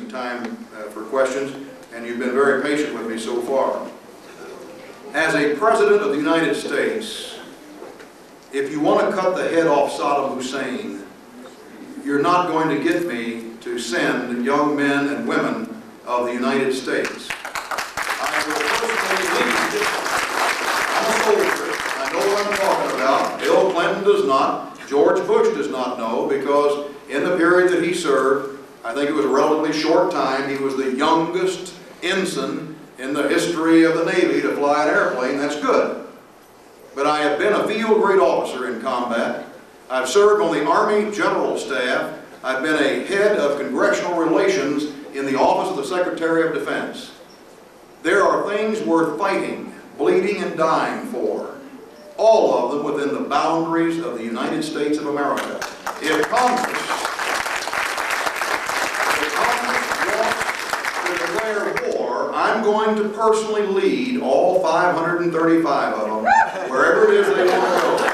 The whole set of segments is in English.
some time for questions, and you've been very patient with me so far. As a President of the United States, if you want to cut the head off Saddam Hussein, you're not going to get me to send young men and women of the United States. I will personally lead. I'm a soldier. I know what I'm talking about. Bill Clinton does not. George Bush does not know, because in the period that he served, I think it was a relatively short time, he was the youngest ensign in the history of the Navy to fly an airplane. That's good. But I have been a field grade officer in combat. I've served on the Army General Staff. I've been a head of congressional relations in the Office of the Secretary of Defense. There are things worth fighting, bleeding, and dying for, all of them within the boundaries of the United States of America. If Congress wants to declare war, I'm going to personally lead all 535 of them, wherever it is they want to go.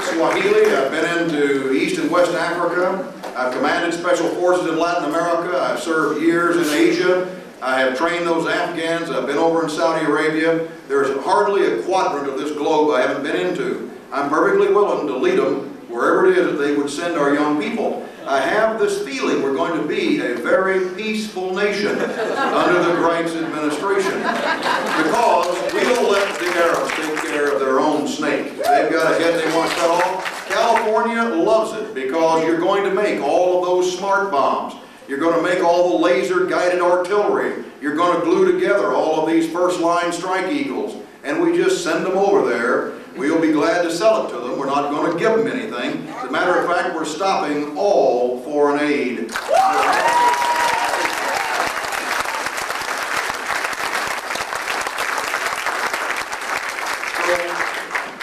Swahili. I've been into East and West Africa. I've commanded special forces in Latin America. I've served years in Asia. I have trained those Afghans. I've been over in Saudi Arabia. There's hardly a quadrant of this globe I haven't been into. I'm perfectly willing to lead them wherever it is that they would send our young people. I have this feeling we're going to be a very peaceful nation under the Gritz administration, because we'll let the Arabs take care of their own snake. They've got a head they want to cut off. California loves it, because you're going to make all of those smart bombs. You're going to make all the laser-guided artillery. You're going to glue together all of these first-line strike eagles, and we just send them over there. We'll be glad to sell it to them. We're not going to give them anything. As a matter of fact, we're stopping all foreign aid.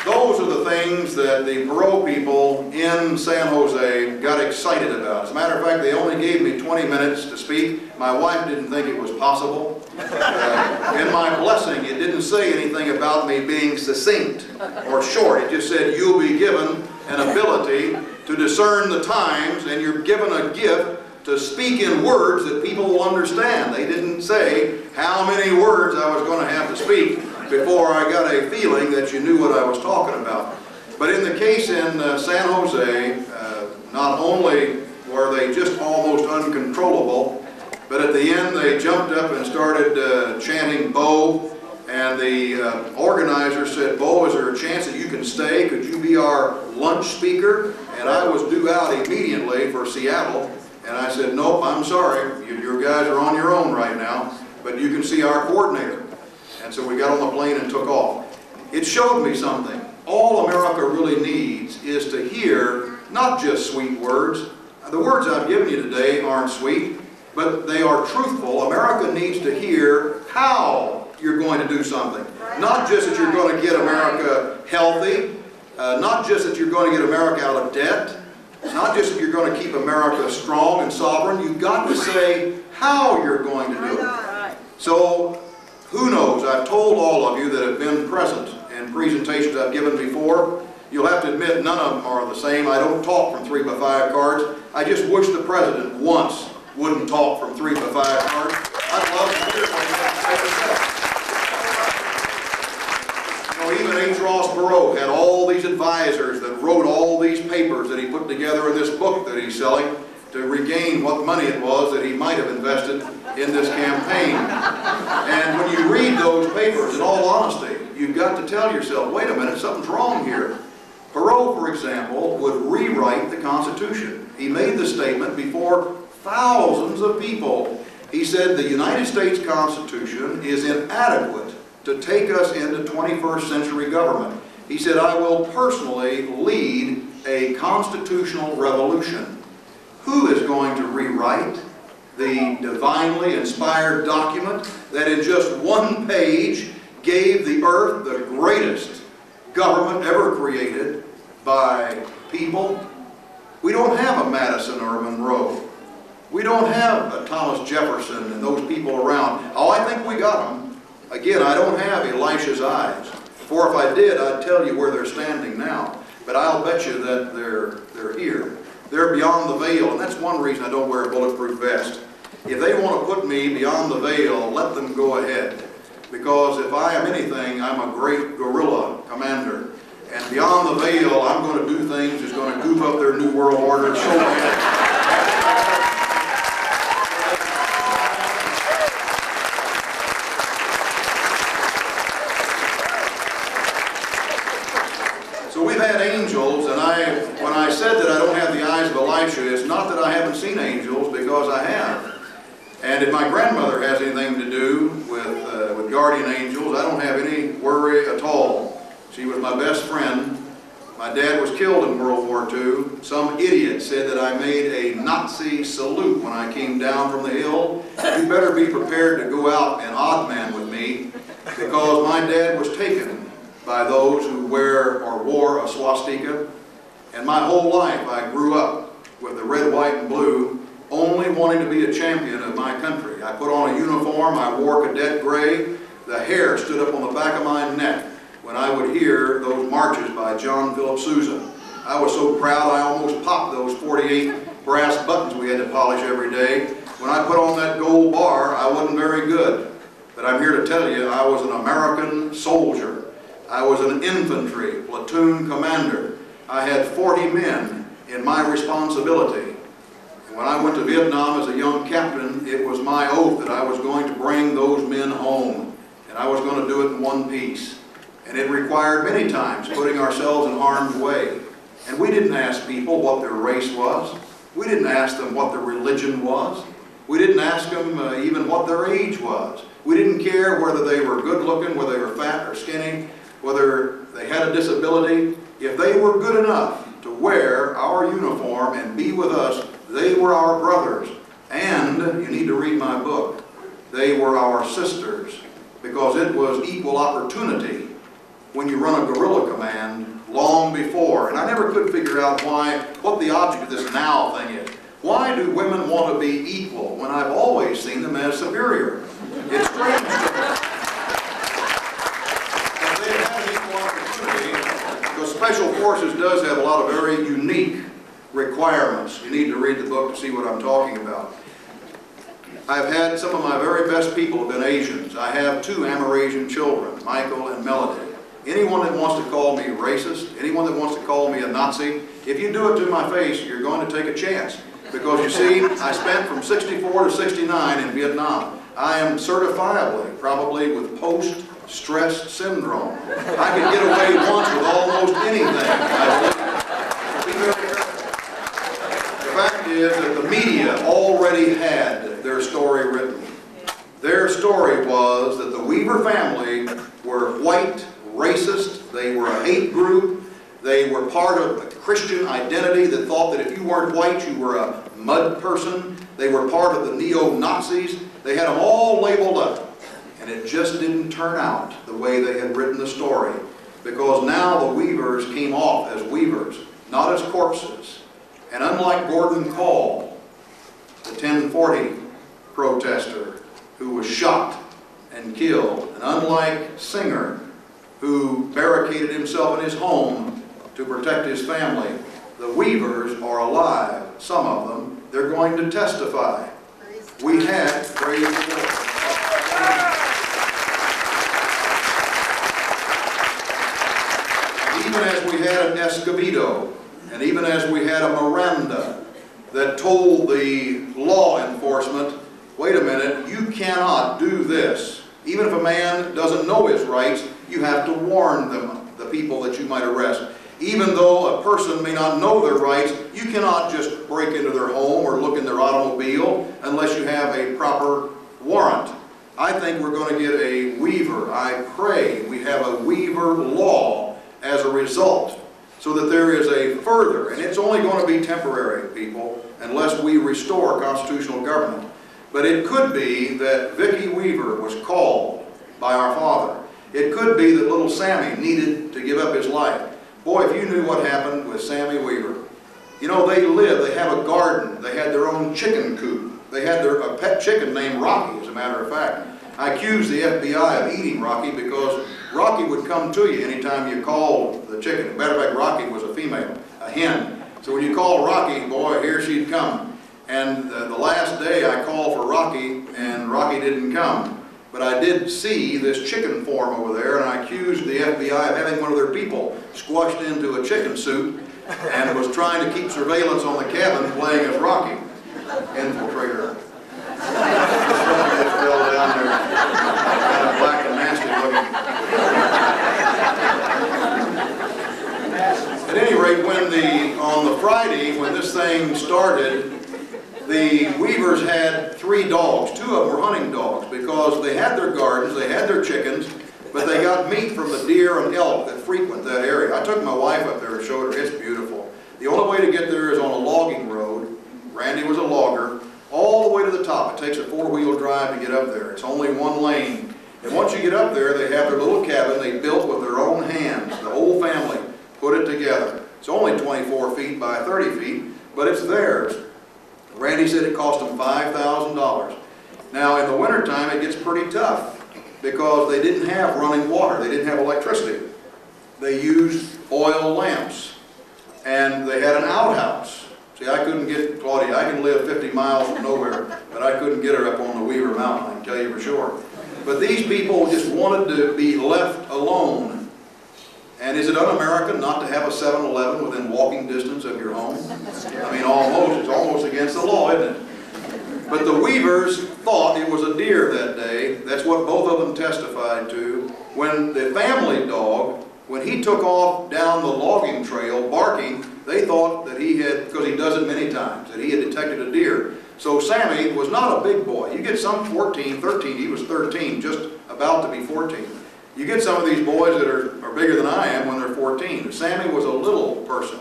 Those are the things that the Perot people in San Jose got excited about. As a matter of fact, they only gave me 20 minutes to speak. My wife didn't think it was possible. In my blessing, it didn't say anything about me being succinct or short. It just said you'll be given an ability to discern the times, and you're given a gift to speak in words that people will understand. They didn't say how many words I was going to have to speak before I got a feeling that you knew what I was talking about. But in the case in San Jose, not only were they just almost uncontrollable, but at the end they jumped up and started chanting Bo, and the organizer said, Bo, is there a chance that you can stay? Could you be our lunch speaker? And I was due out immediately for Seattle, and I said, nope, I'm sorry, your guys are on your own right now, but you can see our coordinator. And so we got on the plane and took off. It showed me something. All America really needs is to hear not just sweet words. The words I've given you today aren't sweet, but they are truthful. America needs to hear how you're going to do something. Not just that you're going to get America healthy, not just that you're going to get America out of debt, not just that you're going to keep America strong and sovereign. You've got to say how you're going to do it. So, who knows? I've told all of you that have been present in presentations I've given before. You'll have to admit none of them are the same. I don't talk from 3x5 cards. I just wish the President once wouldn't talk from 3x5 cards. I'd love to hear what he had to say. You know, even H. Ross Perot had all these advisors that wrote all these papers that he put together in this book that he's selling to regain what money it was that he might have invested in this campaign. And when you read those papers, in all honesty, you've got to tell yourself, wait a minute, something's wrong here. Perot, for example, would rewrite the Constitution. He made the statement before thousands of people. He said the United States Constitution is inadequate to take us into 21st century government. He said, I will personally lead a constitutional revolution. Who is going to rewrite the divinely inspired document that in just one page gave the earth the greatest government ever created by people? We don't have a Madison or a Monroe. We don't have a Thomas Jefferson and those people around. Oh, I think we got them. Again, I don't have Elisha's eyes. For if I did, I'd tell you where they're standing now. But I'll bet you that they're here. They're beyond the veil, and that's one reason I don't wear a bulletproof vest. If they want to put me beyond the veil, let them go ahead. Because if I am anything, I'm a great guerrilla commander. And beyond the veil, I'm going to do things that's going to goof up their New World Order and show them. So we've had angels, and when I said that I don't have the eyes of Elisha, it's not that I haven't seen angels, because I have. And if my grandmother has anything to do with guardian angels, I don't have any worry at all. She was my best friend. My dad was killed in World War II. Some idiot said that I made a Nazi salute when I came down from the hill. You better be prepared to go out and odd man with me, because my dad was taken by those who wear or wore a swastika. And my whole life I grew up with the red, white, and blue, only wanting to be a champion of my country. I put on a uniform, I wore cadet gray, the hair stood up on the back of my neck when I would hear those marches by John Philip Sousa. I was so proud I almost popped those 48 brass buttons we had to polish every day. When I put on that gold bar, I wasn't very good. But I'm here to tell you, I was an American soldier. I was an infantry platoon commander. I had 40 men in my responsibility. When I went to Vietnam as a young captain, it was my oath that I was going to bring those men home, and I was going to do it in one piece. And it required many times putting ourselves in harm's way. And we didn't ask people what their race was. We didn't ask them what their religion was. We didn't ask them even what their age was. We didn't care whether they were good looking, whether they were fat or skinny, whether they had a disability. If they were good enough to wear our uniform and be with us, they were our brothers. And, you need to read my book, they were our sisters, because it was equal opportunity when you run a guerrilla command long before. And I never could figure out what the object of this now thing is. Why do women want to be equal when I've always seen them as superior? It's strange to me. But they have equal opportunity, because Special Forces does have a lot of very unique requirements. You need to read the book to see what I'm talking about. I've had some of my very best people have been Asians. I have 2 Amerasian children, Michael and Melody. Anyone that wants to call me racist, anyone that wants to call me a Nazi, if you do it to my face, you're going to take a chance. Because you see, I spent from 64 to 69 in Vietnam. I am certifiably, probably with post-stress syndrome. I could get away once with almost anything, I believe. Be very careful. The fact is that the media already had their story written. Their story was that the Weaver family were white, racist, they were a hate group, they were part of the Christian identity that thought that if you weren't white, you were a mud person. They were part of the neo-Nazis. They had them all labeled up. And it just didn't turn out the way they had written the story. Because now the Weavers came off as Weavers, not as corpses. And unlike Gordon Call, the 1040 protester who was shot and killed, and unlike Singer, who barricaded himself in his home to protect his family, the Weavers are alive, some of them. They're going to testify. We had, praise the Lord. Even as we had an Escobedo, and even as we had a Miranda that told the law enforcement, wait a minute, you cannot do this. Even if a man doesn't know his rights, you have to warn them, the people that you might arrest. Even though a person may not know their rights, you cannot just break into their home or look in their automobile unless you have a proper warrant. I think we're going to get a Weaver. I pray we have a Weaver law as a result, so that there is a further, and it's only going to be temporary, people, unless we restore constitutional government. But it could be that Vicki Weaver was called by our Father. It could be that little Sammy needed to give up his life. Boy, if you knew what happened with Sammy Weaver. You know, they have a garden, they had their own chicken coop. They had a pet chicken named Rocky, as a matter of fact. I accused the FBI of eating Rocky because Rocky would come to you anytime you called the chicken. As a matter of fact, Rocky was a female, a hen. So when you called Rocky, boy, here she'd come. And the last day I called for Rocky, and Rocky didn't come. But I did see this chicken farm over there, and I accused the FBI of having one of their people squashed into a chicken suit and was trying to keep surveillance on the cabin playing as Rocky. Infiltrator. Fell down there, kind of black and nasty looking. At any rate, on the Friday, when this thing started, the Weavers had 3 dogs. 2 of them were hunting dogs because they had their gardens, they had their chickens, but they got meat from the deer and elk that frequent that area. I took my wife up there and showed her. It's beautiful. The only way to get there is on a logging road. Randy was a logger. All the way to the top. It takes a 4-wheel drive to get up there. It's only 1 lane. And once you get up there, they have their little cabin they built with their own hands. The whole family put it together. It's only 24 feet by 30 feet, but it's theirs. Randy said it cost them $5,000. Now, in the wintertime, it gets pretty tough because they didn't have running water. They didn't have electricity. They used oil lamps, and they had an outhouse. See, I couldn't get Claudia. I can live 50 miles from nowhere, but I couldn't get her up on the Weaver Mountain, I can tell you for sure. But these people just wanted to be left alone. And is it un-American not to have a 7-Eleven within walking distance of your home? I mean, almost. It's almost against the law, isn't it? But the Weavers thought it was a deer that day. That's what both of them testified to. When the family dog, when he took off down the logging trail barking, they thought that he had, because he does it many times, that he had detected a deer. So Sammy was not a big boy. You get some 14, 13, he was 13, just about to be 14. You get some of these boys that are bigger than I am when they're 14. Sammy was a little person.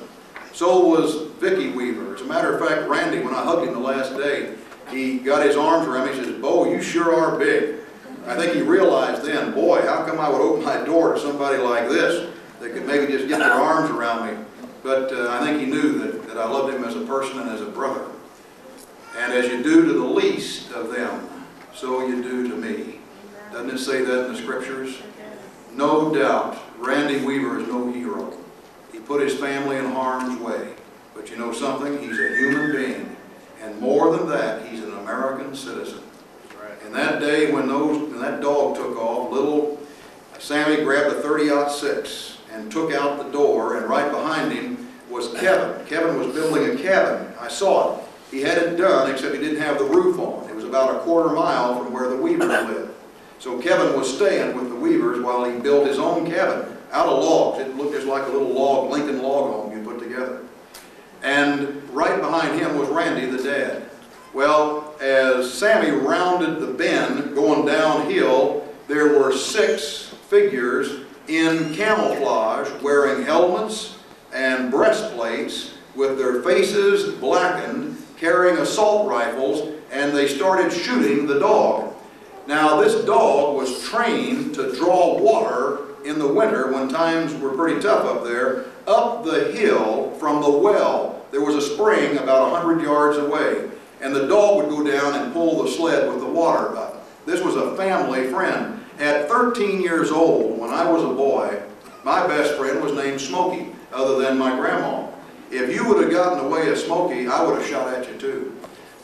So was Vicky Weaver. As a matter of fact, Randy, when I hugged him the last day, he got his arms around me and says, "Bo, you sure are big." I think he realized then, boy, how come I would open my door to somebody like this that could maybe just get their arms around me. But I think he knew that I loved him as a person and as a brother. And as you do to the least of them, so you do to me. Doesn't it say that in the scriptures? No doubt, Randy Weaver is no hero. He put his family in harm's way. But you know something? He's a human being. And more than that, he's an American citizen. And that day when that dog took off, little Sammy grabbed a 30-06 and took out the door, and right behind him was Kevin. Kevin was building a cabin. I saw it. He had it done, except he didn't have the roof on. It was about a quarter mile from where the Weavers lived. So Kevin was staying with the Weavers while he built his own cabin out of logs. It looked just like a little log, Lincoln log home you put together. And right behind him was Randy, the dad. Well, as Sammy rounded the bend going downhill, there were 6 figures in camouflage wearing helmets and breastplates with their faces blackened, carrying assault rifles, and they started shooting the dog. Now, this dog was trained to draw water in the winter when times were pretty tough up there, up the hill from the well. There was a spring about 100 yards away, and the dog would go down and pull the sled with the water up. This was a family friend. At 13 years old, when I was a boy, my best friend was named Smokey, other than my grandma. If you would have gotten away as Smokey, I would have shot at you too.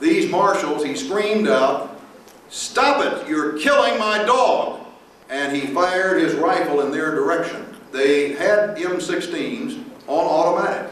These marshals, he screamed out, "Stop it, you're killing my dog!" And he fired his rifle in their direction. They had M16s on automatic.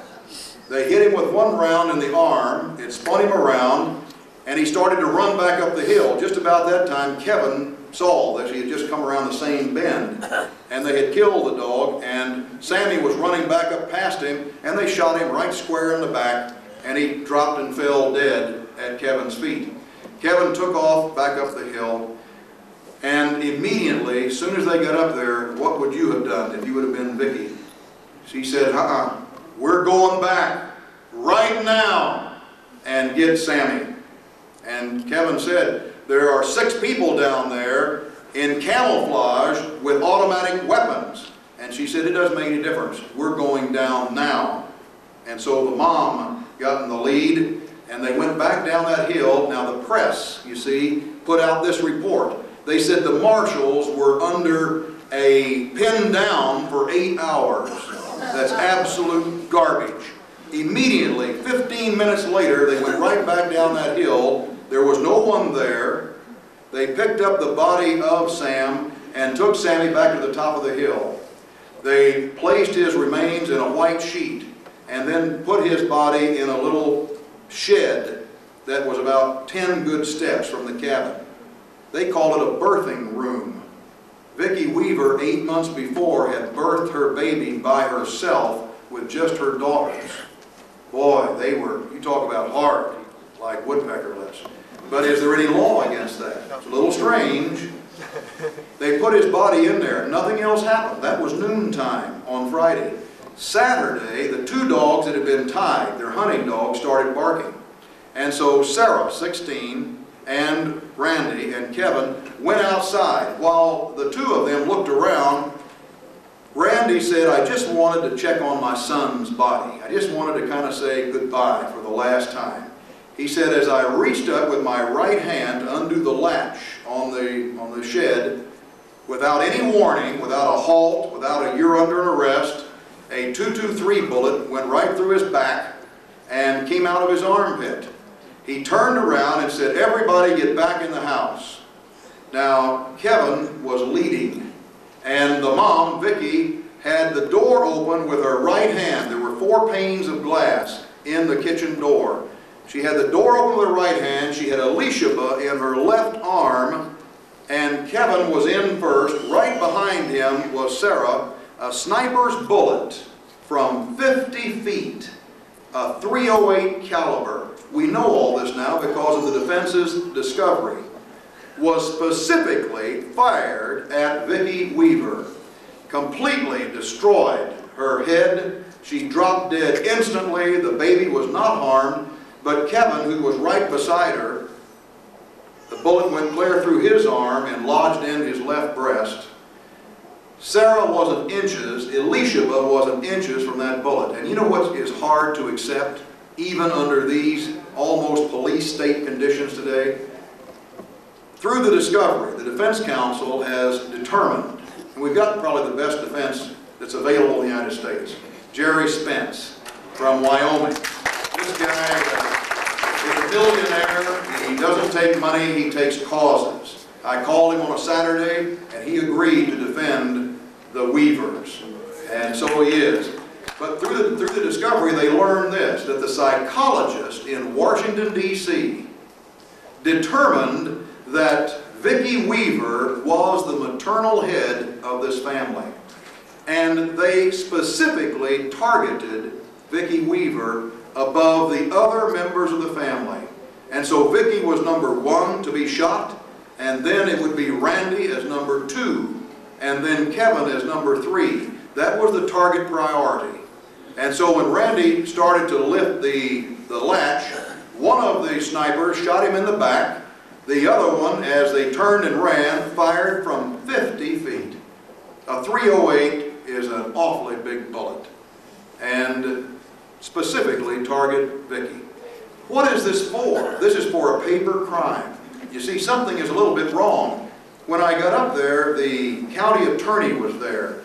They hit him with 1 round in the arm, it spun him around, and he started to run back up the hill. Just about that time, Kevin saw that he had just come around the same bend, and they had killed the dog, and Sammy was running back up past him, and they shot him right square in the back, and he dropped and fell dead at Kevin's feet. Kevin took off back up the hill, and immediately, as soon as they got up there, what would you have done if you would have been Vicky? She said, "We're going back right now and get Sammy." And Kevin said, "There are 6 people down there in camouflage with automatic weapons." And she said, "It doesn't make any difference. We're going down now." And so the mom got in the lead, and they went back down that hill. Now the press, you see, put out this report They said the marshals were under a pin down for 8 hours. That's absolute garbage. Immediately, 15 minutes later, they went right back down that hill. There was no one there. They picked up the body of Sam and took Sammy back to the top of the hill. They placed his remains in a white sheet and then put his body in a little shed that was about 10 good steps from the cabin. They called it a birthing room. Vicki Weaver, 8 months before, had birthed her baby by herself with just her daughters. Boy, they were, you talk about hard, like woodpecker lips. But is there any law against that? It's a little strange. They put his body in there. Nothing else happened. That was noontime on Friday. Saturday, the 2 dogs that had been tied, their hunting dogs, started barking. And so Sarah, 16, and Randy and Kevin went outside. While the 2 of them looked around, Randy said, I just wanted to check on my son's body. I just wanted to kind of say goodbye for the last time. He said, as I reached up with my right hand to undo the latch on the shed, without any warning, without a halt, without a you're under arrest, a .223 bullet went right through his back and came out of his armpit. He turned around and said, everybody get back in the house. Now, Kevin was leading, and the mom, Vicki, had the door open with her right hand. There were 4 panes of glass in the kitchen door. She had the door open with her right hand. She had a leashaba in her left arm, and Kevin was in first. Right behind him was Sarah, a sniper's bullet from 50 feet, a .308 caliber. We know all this now because of the defense's discovery. Was specifically fired at Vicki Weaver. Completely destroyed her head. She dropped dead instantly. The baby was not harmed, but Kevin, who was right beside her, the bullet went clear through his arm and lodged in his left breast. Sarah wasn't inches, Elishaba wasn't inches from that bullet. And you know what is hard to accept, even under these almost police state conditions today? Through the discovery, the defense counsel has determined, and we've got probably the best defense that's available in the United States, Jerry Spence from Wyoming. This guy is a billionaire. He doesn't take money, he takes causes. I called him on a Saturday, and he agreed to defend the Weavers, and so he is. But through the discovery, they learned this, that the psychologist in Washington, D.C. determined that Vicki Weaver was the maternal head of this family. And they specifically targeted Vicki Weaver above the other members of the family. And so Vicki was number 1 to be shot, and then it would be Randy as number 2, and then Kevin as number 3. That was the target priority. And so when Randy started to lift the latch, one of the snipers shot him in the back. The other one, as they turned and ran, fired from 50 feet. A .308 is an awfully big bullet, and specifically target Vicki. What is this for? This is for a paper crime. You see, something is a little bit wrong. When I got up there, the county attorney was there,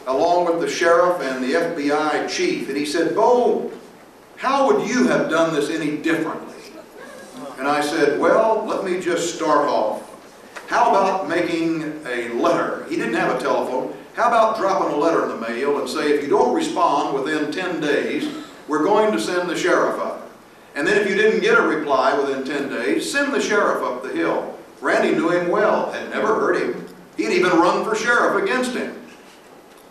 along with the sheriff and the FBI chief, and he said, Bo, how would you have done this any differently? And I said, well, let me just start off. How about making a letter? He didn't have a telephone. How about dropping a letter in the mail and say, if you don't respond within 10 days, we're going to send the sheriff up. And then if you didn't get a reply within 10 days, send the sheriff up the hill. Randy knew him well, had never heard him. He'd even run for sheriff against him.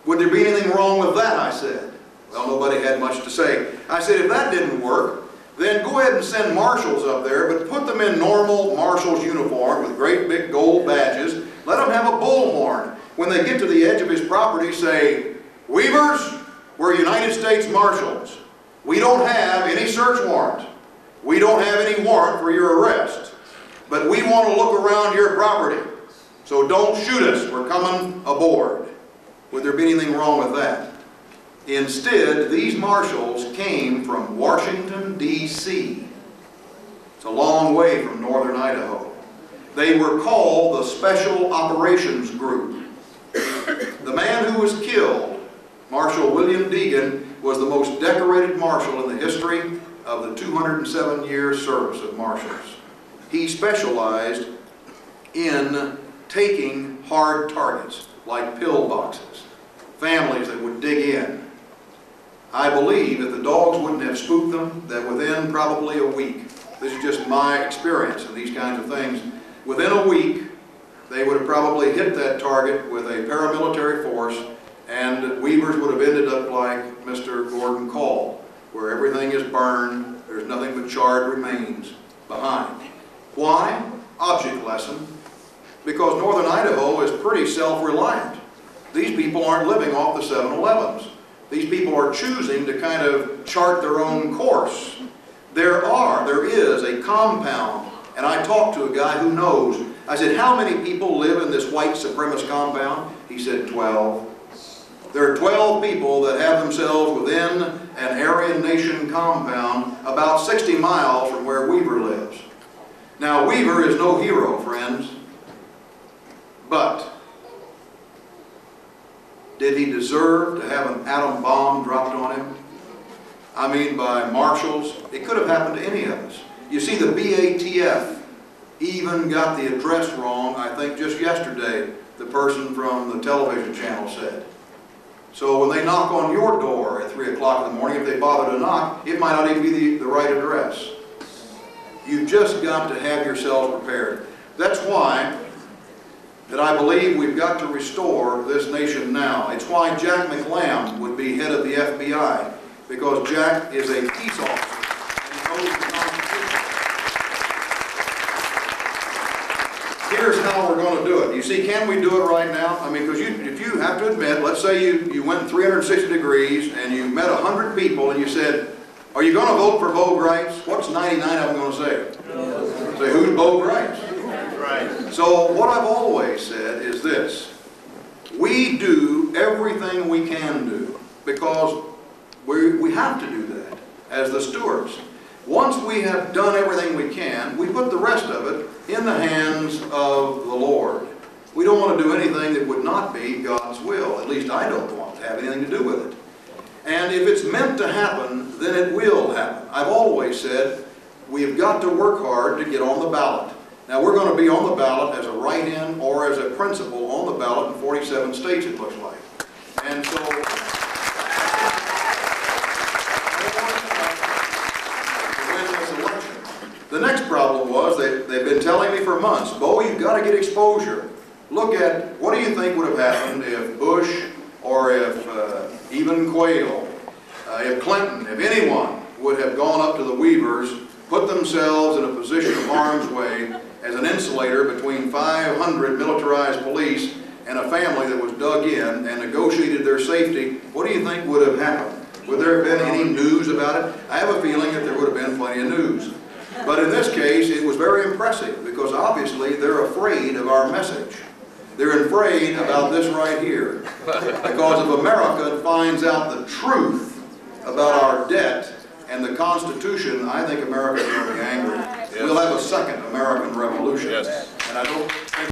Would there be anything wrong with that, I said. Well, nobody had much to say. I said, if that didn't work, then go ahead and send marshals up there, but put them in normal marshal's uniform with great big gold badges. Let them have a bullhorn. When they get to the edge of his property, say, Weavers, we're United States Marshals. We don't have any search warrant. We don't have any warrant for your arrest. But we want to look around your property. So don't shoot us. We're coming aboard. Would there be anything wrong with that? Instead, these marshals came from Washington, D.C. It's a long way from northern Idaho. They were called the Special Operations Group. The man who was killed, Marshal William Deegan, was the most decorated marshal in the history of the 207-year service of marshals. He specialized in taking hard targets, like pillboxes, families that would dig in. I believe that the dogs wouldn't have spooked them, that within probably a week, this is just my experience in these kinds of things, within a week, they would have probably hit that target with a paramilitary force, and Weavers would have ended up like Mr. Gordon Call, where everything is burned, there's nothing but charred remains behind. Why? Object lesson. Because northern Idaho is pretty self-reliant. These people aren't living off the 7-Elevens. These people are choosing to kind of chart their own course. There is a compound, and I talked to a guy who knows. I said, how many people live in this white supremacist compound? He said, 12. There are 12 people that have themselves within an Aryan Nation compound about 60 miles from where Weaver lives. Now, Weaver is no hero, friends, but did he deserve to have an atom bomb dropped on him? I mean, by marshals? It could have happened to any of us. You see, the BATF even got the address wrong, I think just yesterday, the person from the television channel said. So when they knock on your door at 3 o'clock in the morning, if they bother to knock, it might not even be the right address. You've just got to have yourselves prepared. That's why that I believe we've got to restore this nation now. It's why Jack McLamb would be head of the FBI, because Jack is a peace officer and he knows the Constitution. Here's how we're going to do it. You see, can we do it right now? I mean, because if you have to admit, let's say you went 360 degrees and you met 100 people and you said, are you going to vote for Bo Gritz? What's 99 of them going to say? Say, who's Bo Gritz? Right. So what I've always said is this. We do everything we can do because we have to do that as the stewards. Once we have done everything we can, we put the rest of it in the hands of the Lord. We don't want to do anything that would not be God's will. At least I don't want to have anything to do with it. And if it's meant to happen, then it will happen. I've always said we've got to work hard to get on the ballot. Now we're going to be on the ballot as a write-in or as a principal on the ballot in 47 states, it looks like. And so the next problem was they've been telling me for months, Bo, you've got to get exposure. Look at, what do you think would have happened if Bush or if even Quayle, if Clinton, if anyone would have gone up to the Weavers, put themselves in a position of harm's way as an insulator between 500 militarized police and a family that was dug in and negotiated their safety, what do you think would have happened? Would there have been any news about it? I have a feeling that there would have been plenty of news. But in this case, it was very impressive because obviously they're afraid of our message. They're afraid about this right here. Because if America finds out the truth about our debt and the Constitution, I think America is going to be angry. Yes. We'll have a second American Revolution. Yes. And I don't think